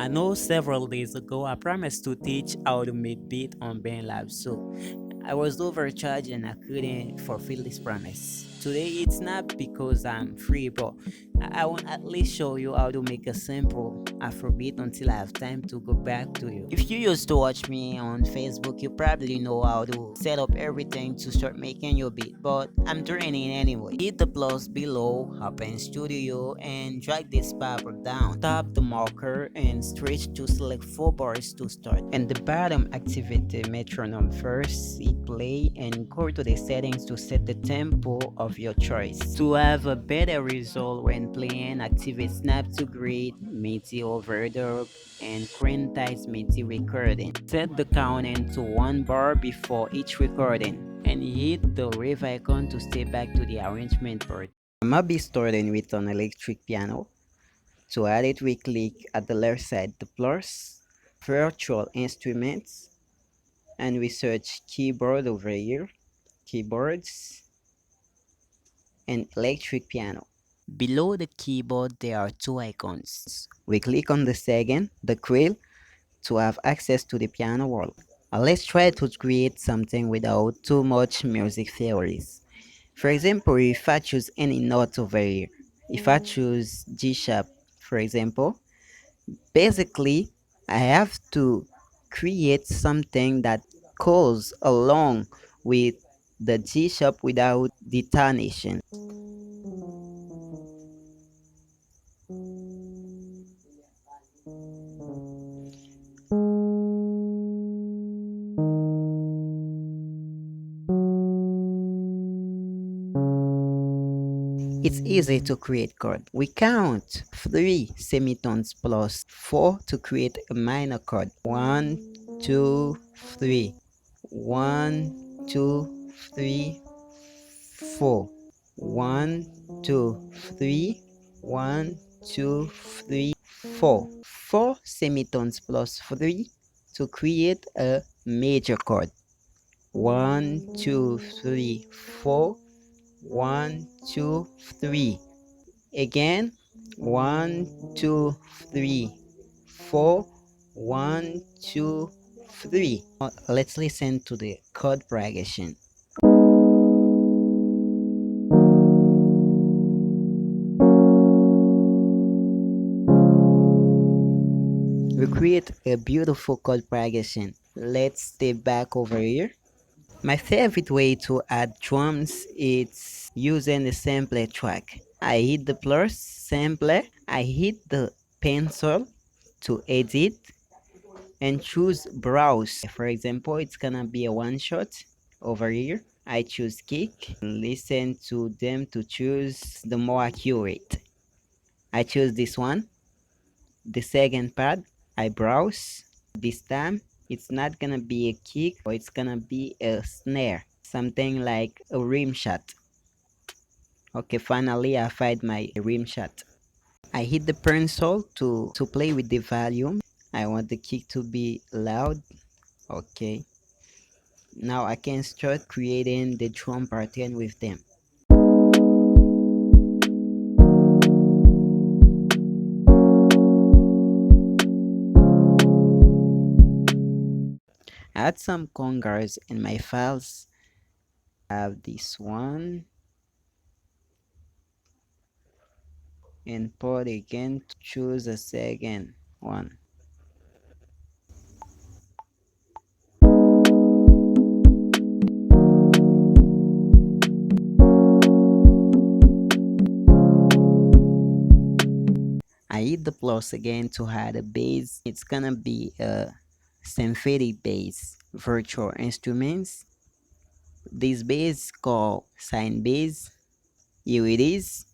I know several days ago I promised to teach how to make beat on BandLab, so I was overcharged and I couldn't fulfill this promise. Today it's not because I'm free, but I want at least show you how to make a simple Afrobeat until I have time to go back to you. If you used to watch me on Facebook, you probably know how to set up everything to start making your beat, but I'm doing it anyway. Hit the plus below, open studio, and drag this paper down. Tap the marker and stretch to select 4 bars to start. And the bottom, activate the metronome first, hit play, and go to the settings to set the tempo of your choice. To have a better result when playing, activate snap to grid, MIDI overdub, and quantize MIDI recording. Set the counting to 1 bar before each recording, and hit the wave icon to stay back to the arrangement part. I might be starting with an electric piano. To add it, we click at the left side the plus, virtual instruments, and we search keyboard over here, keyboards, and electric piano. Below the keyboard, there are 2 icons. We click on the second, the quill, to have access to the piano world. Let's try to create something without too much music theories. For example, if I choose any note over here, if I choose G sharp, for example, basically I have to create something that goes along with the G sharp without detonation. It's easy to create chord. We count 3 semitones plus 4 to create a minor chord. 1, 2, 3. 1, 2, 3, 4. 1, 2, 3. 1, 2, 3, 4. 4 semitones plus 3 to create a major chord. 1, 2, 3, 4. 1, 2, 3. Again, 1, 2, 3, 4. 1, 2, 3. Let's listen to the chord progression. We create a beautiful chord progression. Let's step back over here. My favorite way to add drums is using the sampler track. I hit the plus sampler, I hit the pencil to edit and choose browse. For example, it's gonna be a one shot over here. I choose kick and listen to them to choose the more accurate. I choose this one. The second part, I browse. This time it's not gonna be a kick, or it's gonna be a snare, something like a rim shot. Okay, finally I find my rim shot. I hit the pencil to play with the volume. I want the kick to be loud. Okay, now I can start creating the drum pattern with them. I add some CONGAS in my files. I have this one, import again to choose a second one. I hit the plus again to add a bass. It's gonna be a synthetic bass, virtual instruments. This bass called sine bass. Here it is.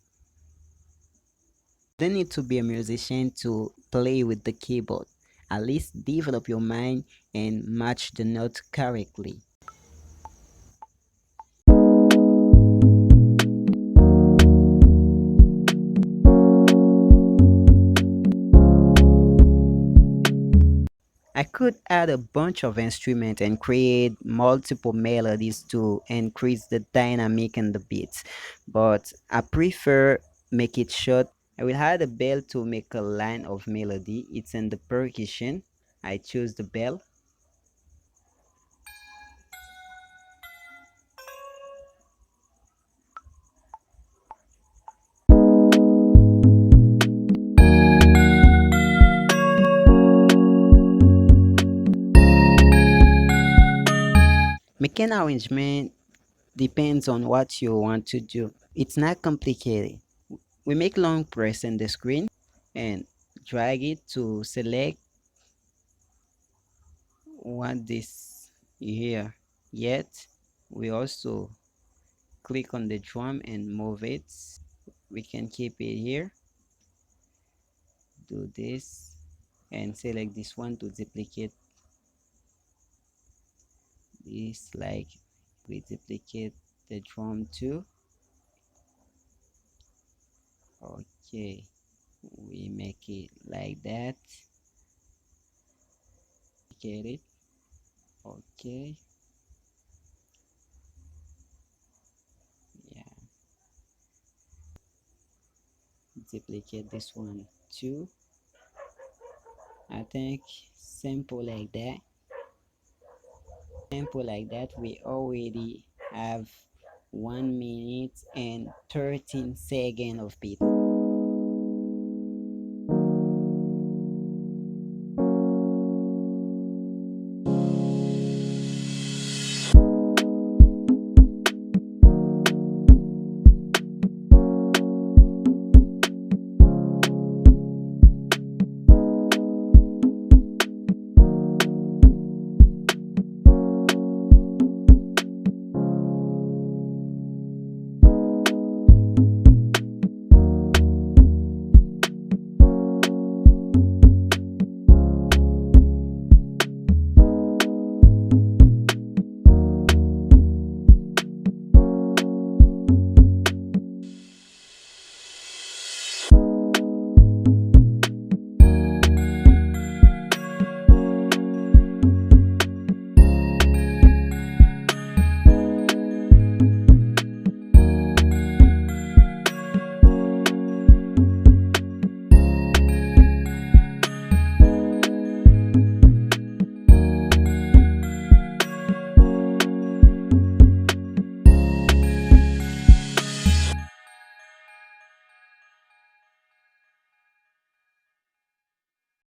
You don't need to be a musician to play with the keyboard. At least develop your mind and match the note correctly. I could add a bunch of instruments and create multiple melodies to increase the dynamic in the beats, but I prefer make it short I will add a bell to make a line of melody. It's in the percussion. I choose the bell. Making arrangement depends on what you want to do. It's not complicated. We make long press on the screen and drag it to select what this here. Yet we also click on the drum and move it. We can keep it here. Do this and select this one to duplicate this. Like we duplicate the drum too. Okay, we make it like that. Get it? Okay, yeah, duplicate this one too. I think simple like that. Simple like that. We already have 1 minute and 13 seconds of beat.